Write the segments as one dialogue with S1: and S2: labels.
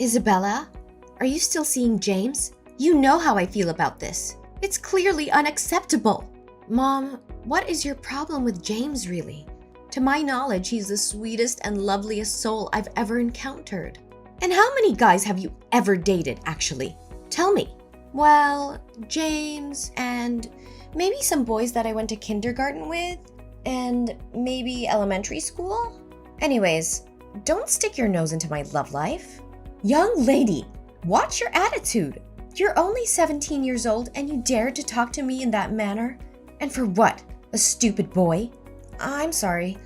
S1: Isabella, are you still seeing James? You know how I feel about this. It's clearly unacceptable. Mom, what is your problem with James really? To my knowledge, he's the sweetest and loveliest soul I've ever encountered. And how many guys have you ever dated, actually? Tell me. Well, James and maybe some boys that I went to kindergarten with, and maybe elementary school. Anyways, don't stick your nose into my love life. Young lady, watch your attitude. You're only 17 years old and you dare to talk to me in that manner? And for what? A stupid boy? I'm sorry,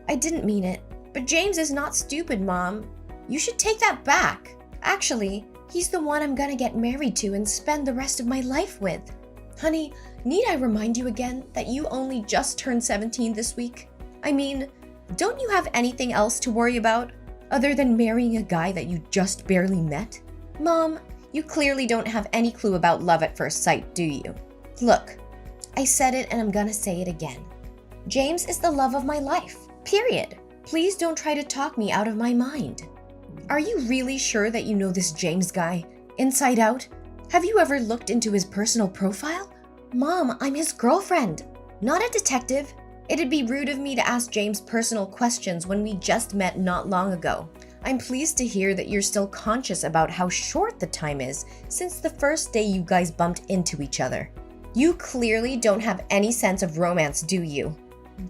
S1: I didn't mean it. But James is not stupid, Mom. You should take that back. Actually, he's the one I'm gonna get married to and spend the rest of my life with. Honey, need I remind you again that you only just turned 17 this week? I mean, don't you have anything else to worry about other than marrying a guy that you just barely met? Mom, you clearly don't have any clue about love at first sight, do you? Look, I said it and I'm gonna say it again. James is the love of my life, period. Please don't try to talk me out of my mind. Are you really sure that you know this James guy, inside out? Have you ever looked into his personal profile? Mom, I'm his girlfriend, not a detective. It'd be rude of me to ask James personal questions when we just met not long ago. I'm pleased to hear that you're still conscious about how short the time is since the first day you guys bumped into each other. You clearly don't have any sense of romance, do you?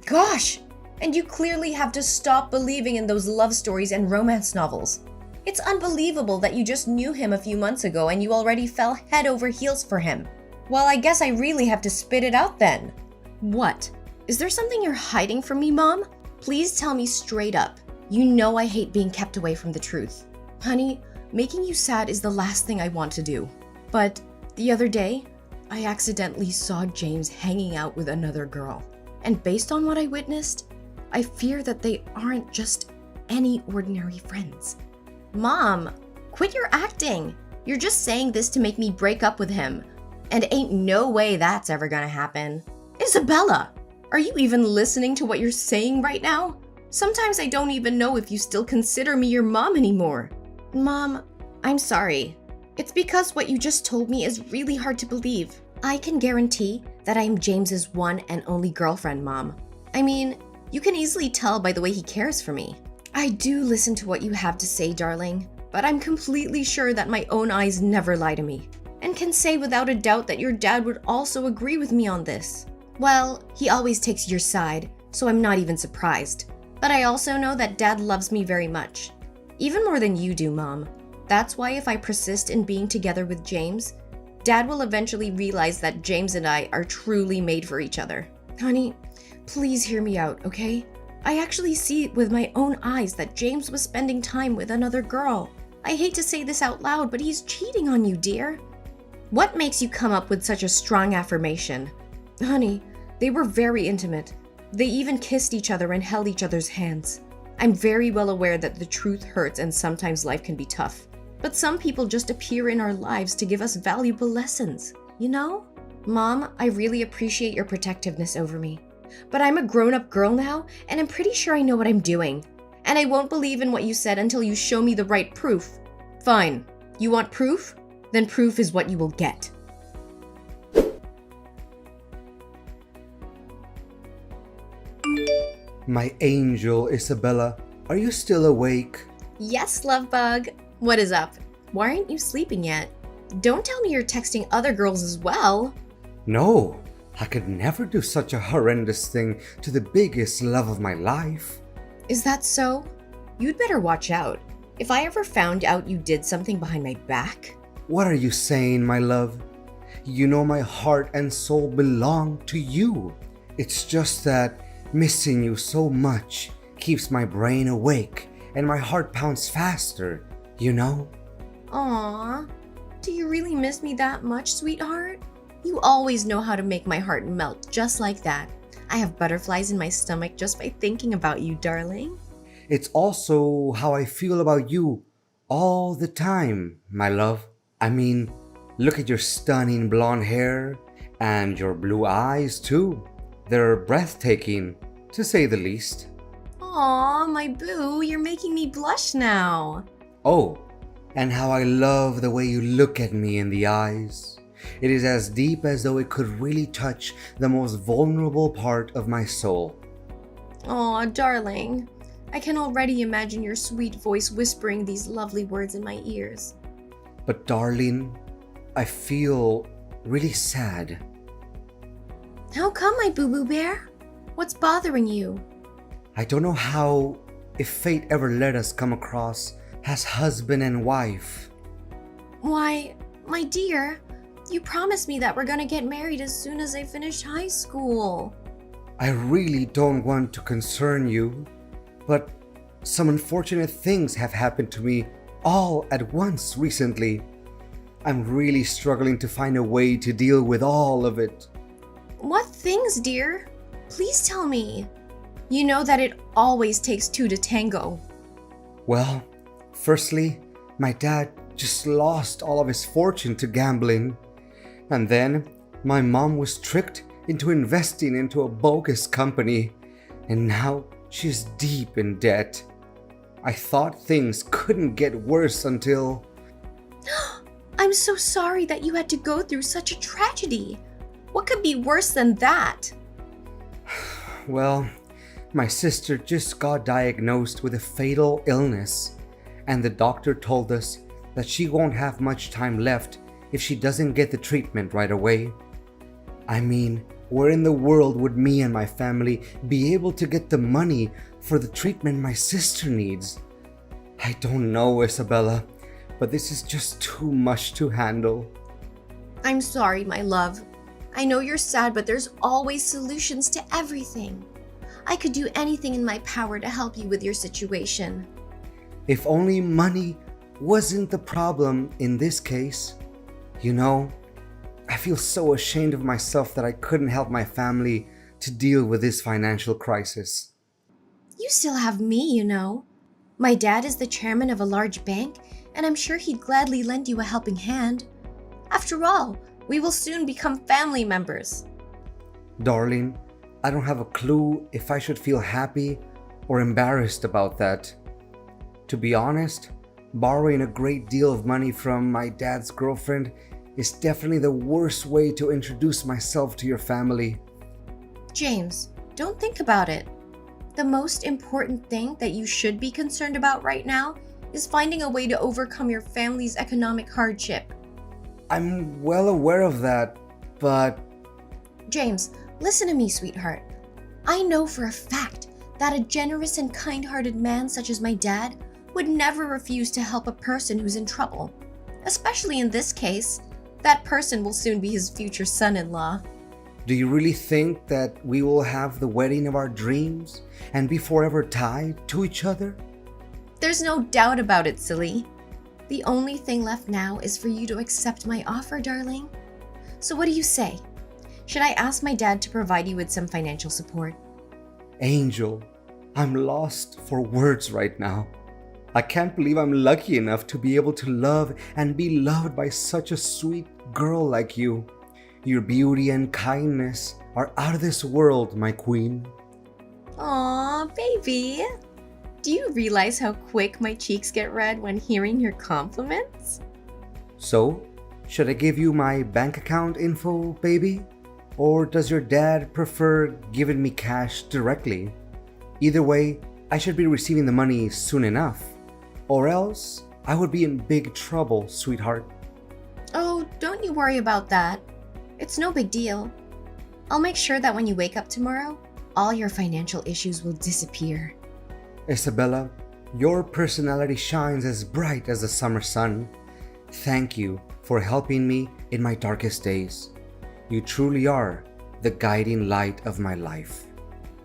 S1: Gosh! And you clearly have to stop believing in those love stories and romance novels. It's unbelievable that you just knew him a few months ago and you already fell head over heels for him. Well, I guess I really have to spit it out then. What? Is there something you're hiding from me, Mom? Please tell me straight up. You know I hate being kept away from the truth. Honey, making you sad is the last thing I want to do. But the other day, I accidentally saw James hanging out with another girl. And based on what I witnessed, I fear that they aren't just any ordinary friends. Mom, quit your acting. You're just saying this to make me break up with him. And ain't no way that's ever gonna happen. Isabella, are you even listening to what you're saying right now? Sometimes I don't even know if you still consider me your mom anymore. Mom, I'm sorry. It's because what you just told me is really hard to believe. I can guarantee that I am James's one and only girlfriend, Mom. I mean, you can easily tell by the way he cares for me. I do listen to what you have to say, darling, but I'm completely sure that my own eyes never lie to me, and can say without a doubt that your dad would also agree with me on this. Well, he always takes your side, so I'm not even surprised. But I also know that Dad loves me very much. Even more than you do, Mom. That's why if I persist in being together with James, Dad will eventually realize that James and I are truly made for each other. Honey, please hear me out, okay? I actually see with my own eyes that James was spending time with another girl. I hate to say this out loud, but he's cheating on you, dear. What makes you come up with such a strong affirmation? Honey, they were very intimate. They even kissed each other and held each other's hands. I'm very well aware that the truth hurts and sometimes life can be tough. But some people just appear in our lives to give us valuable lessons, you know? Mom, I really appreciate your protectiveness over me. But I'm a grown-up girl now, and I'm pretty sure I know what I'm doing. And I won't believe in what you said until you show me the right proof. Fine. You want proof? Then proof is what you will get.
S2: My angel, Isabella, are you still awake?
S1: Yes, love bug. What is up? Why aren't you sleeping yet? Don't tell me you're texting other girls as well.
S2: No, I could never do such a horrendous thing to the biggest love of my life.
S1: Is that so? You'd better watch out. If I ever found out you did something behind my back.
S2: What are you saying, my love? You know my heart and soul belong to you. It's just that missing you so much keeps my brain awake and my heart pounds faster, you know?
S1: Aww, do you really miss me that much, sweetheart? You always know how to make my heart melt just like that. I have butterflies in my stomach just by thinking about you, darling.
S2: It's also how I feel about you all the time, my love. I mean, look at your stunning blonde hair and your blue eyes too. They're breathtaking, to say the least.
S1: Aw, my boo, you're making me blush now.
S2: Oh, And how I love the way you look at me in the eyes. It is as deep as though it could really touch the most vulnerable part of my soul.
S1: Aw, darling. I can already imagine your sweet voice whispering these lovely words in my ears.
S2: But darling, I feel really sad.
S1: How come, my boo-boo bear? What's bothering you?
S2: I don't know how, if fate ever let us come across as husband and wife.
S1: Why, my dear, you promised me that we're gonna get married as soon as I finish high school.
S2: I really don't want to concern you, but some unfortunate things have happened to me all at once recently. I'm really struggling to find a way to deal with all of it.
S1: What things, dear? Please tell me. You know that it always takes two to tango.
S2: Well, firstly, my dad just lost all of his fortune to gambling. And then my mom was tricked into investing into a bogus company. And now she's deep in debt. I thought things couldn't get worse until...
S1: I'm so sorry that you had to go through such a tragedy. What could be worse than that?
S2: Well, my sister just got diagnosed with a fatal illness, and the doctor told us that she won't have much time left if she doesn't get the treatment right away. I mean, where in the world would me and my family be able to get the money for the treatment my sister needs? I don't know, Isabella, but this is just too much to handle.
S1: I'm sorry, my love. I know you're sad, but there's always solutions to everything. I could do anything in my power to help you with your situation.
S2: If only money wasn't the problem in this case. You know, I feel so ashamed of myself that I couldn't help my family to deal with this financial crisis.
S1: You still have me, you know. My dad is the chairman of a large bank, and I'm sure he'd gladly lend you a helping hand. After all, we will soon become family members.
S2: Darling, I don't have a clue if I should feel happy or embarrassed about that. To be honest, borrowing a great deal of money from my dad's girlfriend is definitely the worst way to introduce myself to your family.
S1: James, don't think about it. The most important thing that you should be concerned about right now is finding a way to overcome your family's economic hardship.
S2: I'm well aware of that, but...
S1: James, listen to me, sweetheart. I know for a fact that a generous and kind-hearted man such as my dad would never refuse to help a person who's in trouble. Especially in this case, that person will soon be his future son-in-law.
S2: Do you really think that we will have the wedding of our dreams and be forever tied to each other?
S1: There's no doubt about it, silly. The only thing left now is for you to accept my offer, darling. So what do you say? Should I ask my dad to provide you with some financial support?
S2: Angel, I'm lost for words right now. I can't believe I'm lucky enough to be able to love and be loved by such a sweet girl like you. Your beauty and kindness are out of this world, my queen.
S1: Aw, baby. Do you realize how quick my cheeks get red when hearing your compliments?
S2: So, should I give you my bank account info, baby? Or does your dad prefer giving me cash directly? Either way, I should be receiving the money soon enough. Or else, I would be in big trouble, sweetheart.
S1: Oh, don't you worry about that. It's no big deal. I'll make sure that when you wake up tomorrow, all your financial issues will disappear.
S2: Isabella, your personality shines as bright as the summer sun. Thank you for helping me in my darkest days. You truly are the guiding light of my life.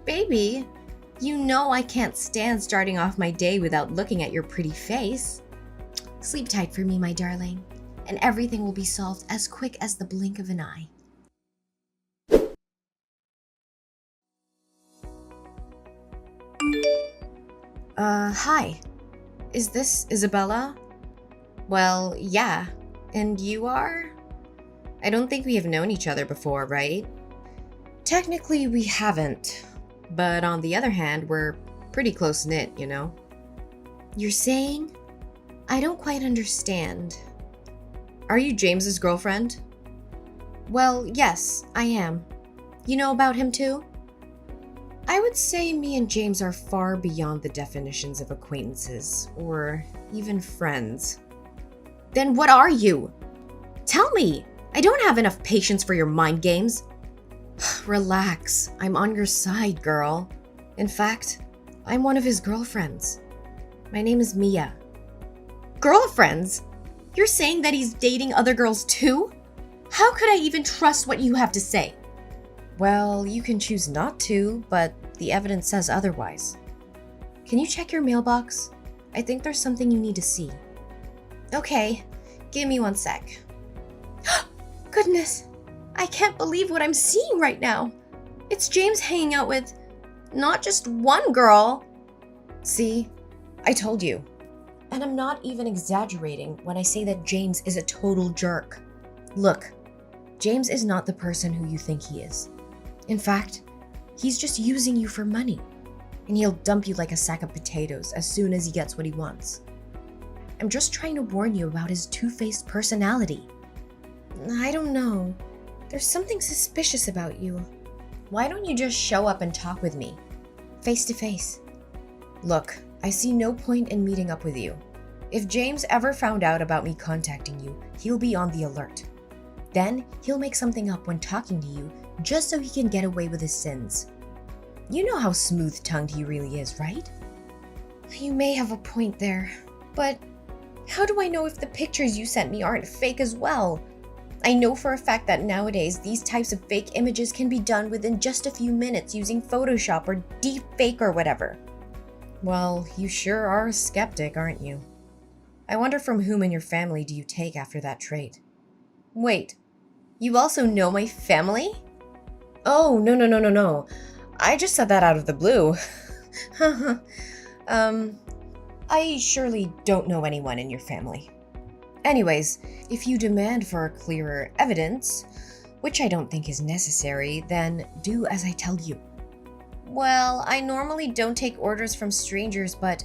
S1: Baby, you know I can't stand starting off my day without looking at your pretty face. Sleep tight for me, my darling, and everything will be solved as quick as the blink of an eye. Hi. Is this Isabella? Well, yeah. And you are? I don't think we have known each other before, right? Technically, we haven't. But on the other hand, we're pretty close-knit, you know? You're saying I don't quite understand. Are you James's girlfriend? Well, yes, I am. You know about him too? I would say me and James are far beyond the definitions of acquaintances, or even friends. Then what are you? Tell me! I don't have enough patience for your mind games. Relax, I'm on your side, girl. In fact, I'm one of his girlfriends. My name is Mia. Girlfriends? You're saying that he's dating other girls too? How could I even trust what you have to say? Well, you can choose not to, but the evidence says otherwise. Can you check your mailbox? I think there's something you need to see. Okay, give me 1 sec. Goodness, I can't believe what I'm seeing right now. It's James hanging out with not just one girl. See, I told you. And I'm not even exaggerating when I say that James is a total jerk. Look, James is not the person who you think he is. In fact, he's just using you for money. And he'll dump you like a sack of potatoes as soon as he gets what he wants. I'm just trying to warn you about his two-faced personality. I don't know. There's something suspicious about you. Why don't you just show up and talk with me? Face to face. Look, I see no point in meeting up with you. If James ever found out about me contacting you, he'll be on the alert. Then he'll make something up when talking to you just so he can get away with his sins. You know how smooth-tongued he really is, right? You may have a point there, but how do I know if the pictures you sent me aren't fake as well? I know for a fact that nowadays these types of fake images can be done within just a few minutes using Photoshop or deepfake or whatever. Well, you sure are a skeptic, aren't you? I wonder from whom in your family do you take after that trait? Wait, you also know my family? Oh, no. I just said that out of the blue. I surely don't know anyone in your family. Anyways, if you demand for clearer evidence, which I don't think is necessary, then do as I tell you. Well, I normally don't take orders from strangers, but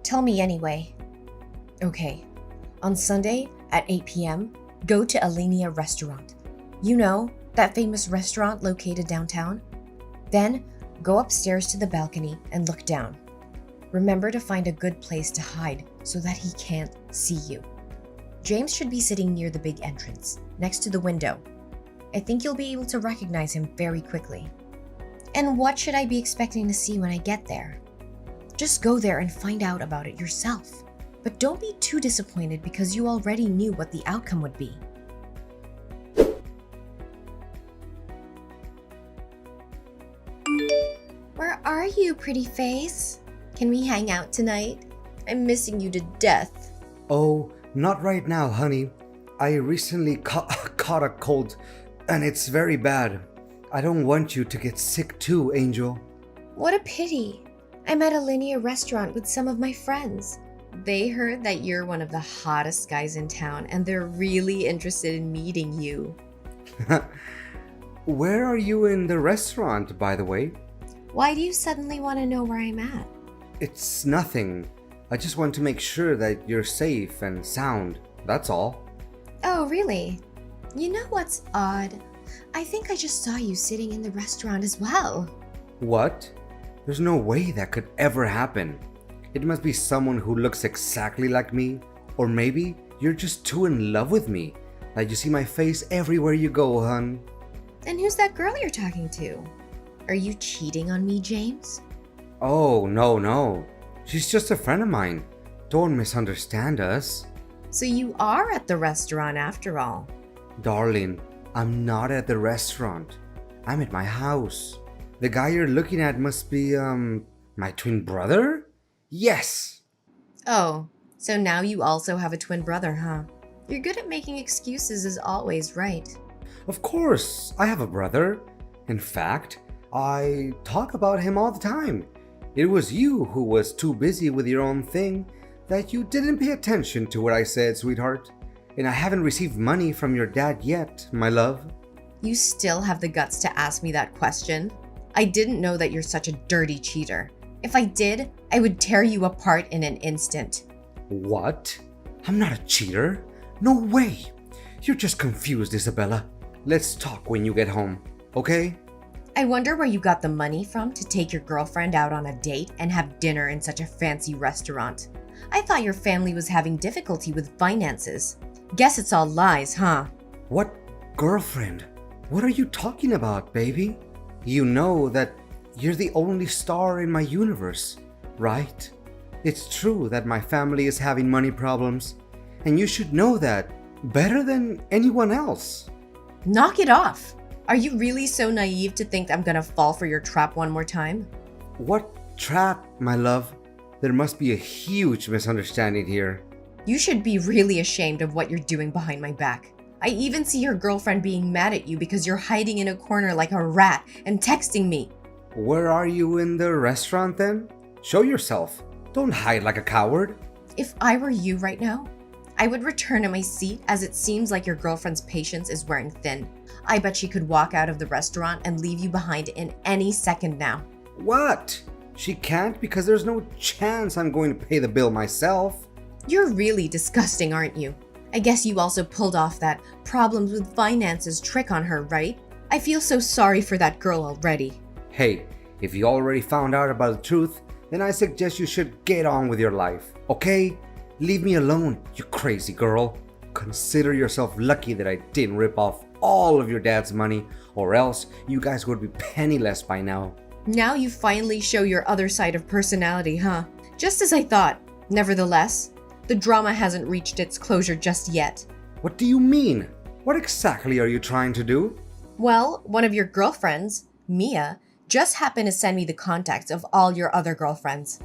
S1: tell me anyway. Okay, on Sunday at 8 p.m., go to Alinea Restaurant. You know, that famous restaurant located downtown? Then, go upstairs to the balcony and look down. Remember to find a good place to hide so that he can't see you. James should be sitting near the big entrance, next to the window. I think you'll be able to recognize him very quickly. And what should I be expecting to see when I get there? Just go there and find out about it yourself. But don't be too disappointed because you already knew what the outcome would be. Where are you, pretty face? Can we hang out tonight? I'm missing you to death.
S2: Oh, not right now, honey. I recently caught a cold, and it's very bad. I don't want you to get sick too, Angel.
S1: What a pity. I'm at a linear restaurant with some of my friends. They heard that you're one of the hottest guys in town, and they're really interested in meeting you.
S2: Where are you in the restaurant, by the way?
S1: Why do you suddenly want to know where I'm at?
S2: It's nothing. I just want to make sure that you're safe and sound. That's all.
S1: Oh, really? You know what's odd? I think I just saw you sitting in the restaurant as well.
S2: What? There's no way that could ever happen. It must be someone who looks exactly like me. Or maybe you're just too in love with me that you see my face everywhere you go, hun.
S1: And who's that girl you're talking to? Are you cheating on me, James?
S2: Oh, no. She's just a friend of mine. Don't misunderstand us.
S1: So you are at the restaurant after all.
S2: Darling, I'm not at the restaurant. I'm at my house. The guy you're looking at must be, my twin brother? Yes!
S1: Oh, so now you also have a twin brother, huh? You're good at making excuses as always, right?
S2: Of course, I have a brother. In fact, I talk about him all the time. It was you who was too busy with your own thing that you didn't pay attention to what I said, sweetheart. And I haven't received money from your dad yet, my love.
S1: You still have the guts to ask me that question? I didn't know that you're such a dirty cheater. If I did, I would tear you apart in an instant.
S2: What? I'm not a cheater. No way. You're just confused, Isabella. Let's talk when you get home, okay?
S1: I wonder where you got the money from to take your girlfriend out on a date and have dinner in such a fancy restaurant. I thought your family was having difficulty with finances. Guess it's all lies, huh?
S2: What girlfriend? What are you talking about, baby? You know that you're the only star in my universe, right? It's true that my family is having money problems, and you should know that better than anyone else.
S1: Knock it off! Are you really so naive to think I'm gonna fall for your trap one more time?
S2: What trap, my love? There must be a huge misunderstanding here.
S1: You should be really ashamed of what you're doing behind my back. I even see your girlfriend being mad at you because you're hiding in a corner like a rat and texting me.
S2: Where are you in the restaurant then? Show yourself. Don't hide like a coward.
S1: If I were you right now, I would return to my seat as it seems like your girlfriend's patience is wearing thin. I bet she could walk out of the restaurant and leave you behind in any second now.
S2: What? She can't because there's no chance I'm going to pay the bill myself.
S1: You're really disgusting, aren't you? I guess you also pulled off that problems with finances trick on her, right? I feel so sorry for that girl already.
S2: Hey, if you already found out about the truth, then I suggest you should get on with your life, okay? Leave me alone, you crazy girl. Consider yourself lucky that I didn't rip off all of your dad's money, or else you guys would be penniless by now.
S1: Now you finally show your other side of personality, huh? Just as I thought. Nevertheless, the drama hasn't reached its closure just yet.
S2: What do you mean? What exactly are you trying to do?
S1: Well, one of your girlfriends, Mia, just happened to send me the contacts of all your other girlfriends.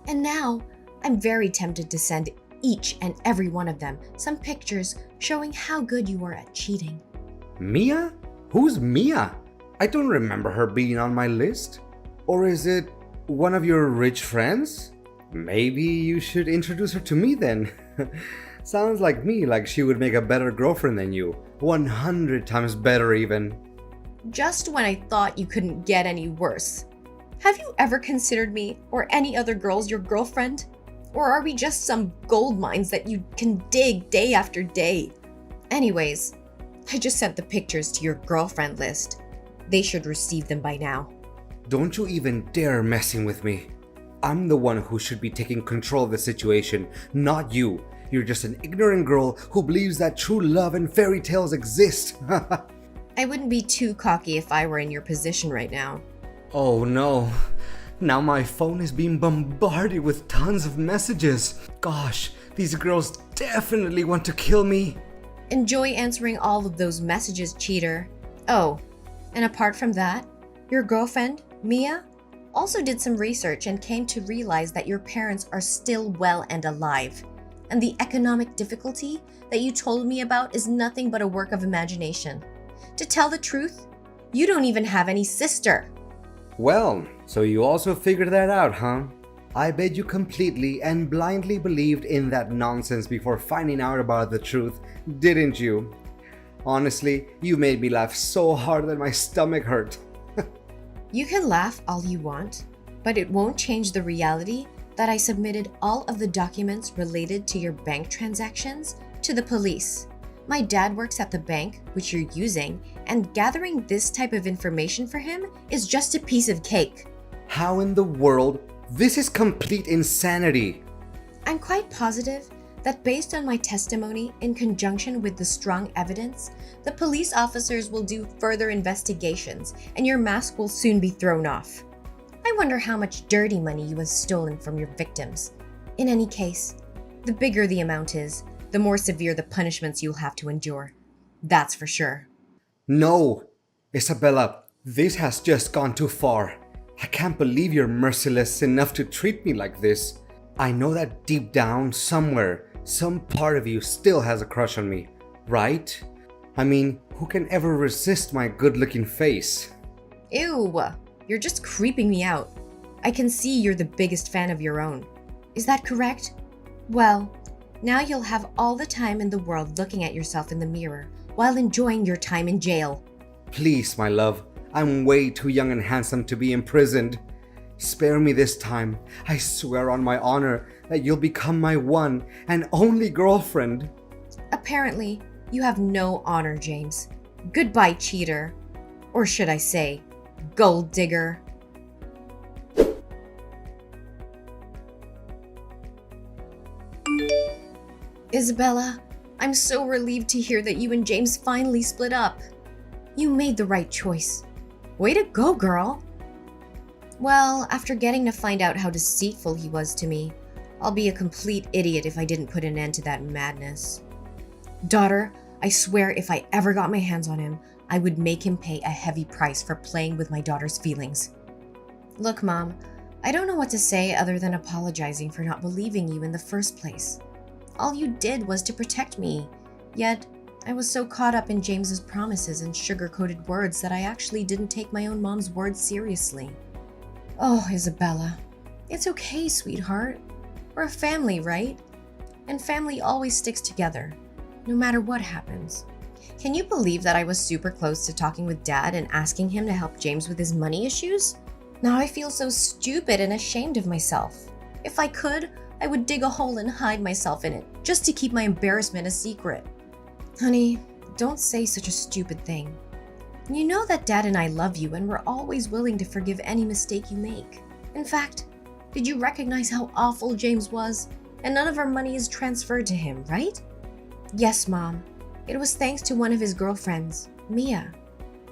S1: And now, I'm very tempted to send each and every one of them some pictures showing how good you were at cheating.
S2: Mia? Who's Mia? I don't remember her being on my list. Or is it one of your rich friends? Maybe you should introduce her to me then. Sounds like me, like she would make a better girlfriend than you. 100 times better even.
S1: Just when I thought you couldn't get any worse. Have you ever considered me or any other girls your girlfriend? Or are we just some gold mines that you can dig day after day? Anyways, I just sent the pictures to your girlfriend list. They should receive them by now.
S2: Don't you even dare messing with me. I'm the one who should be taking control of the situation, not you. You're just an ignorant girl who believes that true love and fairy tales exist.
S1: I wouldn't be too cocky if I were in your position right now.
S2: Oh no. Now my phone is being bombarded with tons of messages. Gosh, these girls definitely want to kill me.
S1: Enjoy answering all of those messages, cheater. Oh, and apart from that, your girlfriend, Mia, also did some research and came to realize that your parents are still well and alive. And the economic difficulty that you told me about is nothing but a work of imagination. To tell the truth, you don't even have any sister.
S2: Well, so you also figured that out, huh? I bet you completely and blindly believed in that nonsense before finding out about the truth, didn't you? Honestly, you made me laugh so hard that my stomach hurt.
S1: You can laugh all you want, but it won't change the reality that I submitted all of the documents related to your bank transactions to the police. My dad works at the bank, which you're using, and gathering this type of information for him is just a piece of cake.
S2: How in the world? This is complete insanity.
S1: I'm quite positive that based on my testimony in conjunction with the strong evidence, the police officers will do further investigations and your mask will soon be thrown off. I wonder how much dirty money you have stolen from your victims. In any case, the bigger the amount is, the more severe the punishments you'll have to endure. That's for sure.
S2: No, Isabella, this has just gone too far. I can't believe you're merciless enough to treat me like this. I know that deep down, somewhere, some part of you still has a crush on me, right? I mean, who can ever resist my good-looking face?
S1: Ew, you're just creeping me out. I can see you're the biggest fan of your own. Is that correct? Well, now you'll have all the time in the world looking at yourself in the mirror while enjoying your time in jail.
S2: Please, my love, I'm way too young and handsome to be imprisoned. Spare me this time. I swear on my honor that you'll become my one and only girlfriend.
S1: Apparently, you have no honor, James. Goodbye, cheater. Or should I say, gold digger. Isabella, I'm so relieved to hear that you and James finally split up. You made the right choice. Way to go, girl. Well, after getting to find out how deceitful he was to me, I'll be a complete idiot if I didn't put an end to that madness. Daughter, I swear if I ever got my hands on him, I would make him pay a heavy price for playing with my daughter's feelings. Look, Mom, I don't know what to say other than apologizing for not believing you in the first place. All you did was to protect me, yet I was so caught up in James's promises and sugar-coated words that I actually didn't take my own mom's words seriously. Oh, Isabella, it's okay, sweetheart. We're a family, right? And family always sticks together, no matter what happens. Can you believe that I was super close to talking with Dad and asking him to help James with his money issues? Now I feel so stupid and ashamed of myself. If I could, I would dig a hole and hide myself in it, just to keep my embarrassment a secret. Honey, don't say such a stupid thing. You know that Dad and I love you and we're always willing to forgive any mistake you make. In fact, did you recognize how awful James was? And none of our money is transferred to him, right? Yes, Mom. It was thanks to one of his girlfriends, Mia.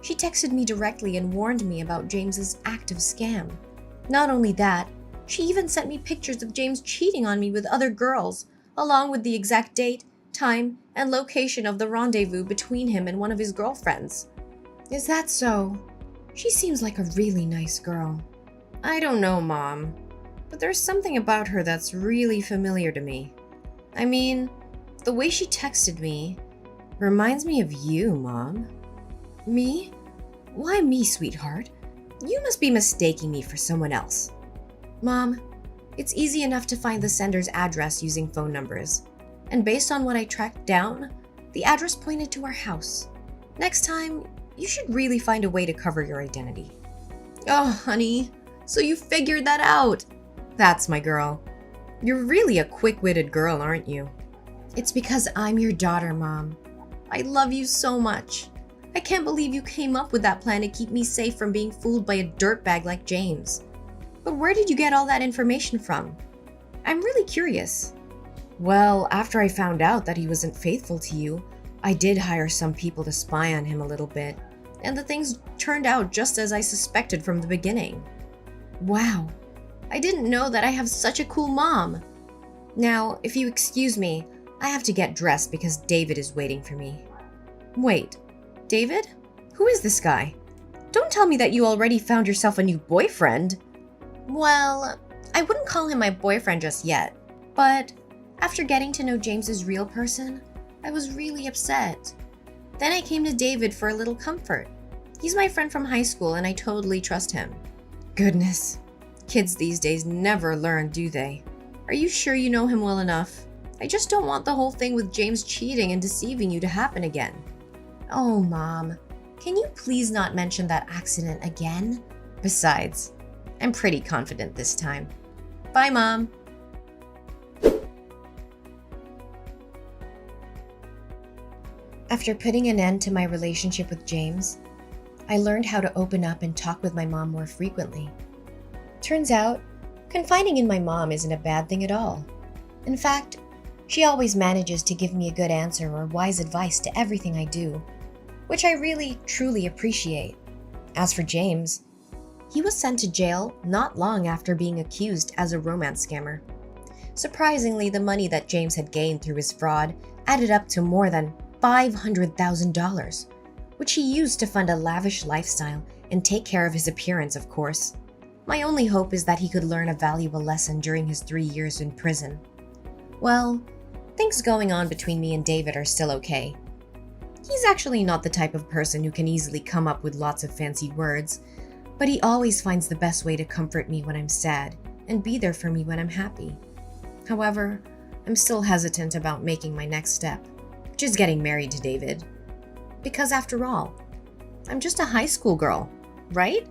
S1: She texted me directly and warned me about James's active scam. Not only that, she even sent me pictures of James cheating on me with other girls, along with the exact date, time, and location of the rendezvous between him and one of his girlfriends. Is that so? She seems like a really nice girl. I don't know, Mom, but there's something about her that's really familiar to me. I mean, the way she texted me reminds me of you, Mom. Me? Why me, sweetheart? You must be mistaking me for someone else. Mom, it's easy enough to find the sender's address using phone numbers. And based on what I tracked down, the address pointed to our house. Next time, you should really find a way to cover your identity. Oh, honey, so you figured that out. That's my girl. You're really a quick-witted girl, aren't you? It's because I'm your daughter, Mom. I love you so much. I can't believe you came up with that plan to keep me safe from being fooled by a dirtbag like James. But where did you get all that information from? I'm really curious. Well, after I found out that he wasn't faithful to you, I did hire some people to spy on him a little bit, and the things turned out just as I suspected from the beginning. Wow, I didn't know that I have such a cool mom. Now, if you excuse me, I have to get dressed because David is waiting for me. Wait, David? Who is this guy? Don't tell me that you already found yourself a new boyfriend. Well, I wouldn't call him my boyfriend just yet, but after getting to know James's real person, I was really upset. Then I came to David for a little comfort. He's my friend from high school and I totally trust him. Goodness, kids these days never learn, do they? Are you sure you know him well enough? I just don't want the whole thing with James cheating and deceiving you to happen again. Oh, Mom, can you please not mention that accident again? Besides, I'm pretty confident this time. Bye, Mom. After putting an end to my relationship with James, I learned how to open up and talk with my mom more frequently. Turns out, confiding in my mom isn't a bad thing at all. In fact, she always manages to give me a good answer or wise advice to everything I do, which I really, truly appreciate. As for James, he was sent to jail not long after being accused as a romance scammer. Surprisingly, the money that James had gained through his fraud added up to more than $500,000, which he used to fund a lavish lifestyle and take care of his appearance, of course. My only hope is that he could learn a valuable lesson during his 3 years in prison. Well, things going on between me and David are still okay. He's actually not the type of person who can easily come up with lots of fancy words, but he always finds the best way to comfort me when I'm sad and be there for me when I'm happy. However, I'm still hesitant about making my next step, which is getting married to David. Because after all, I'm just a high school girl, right?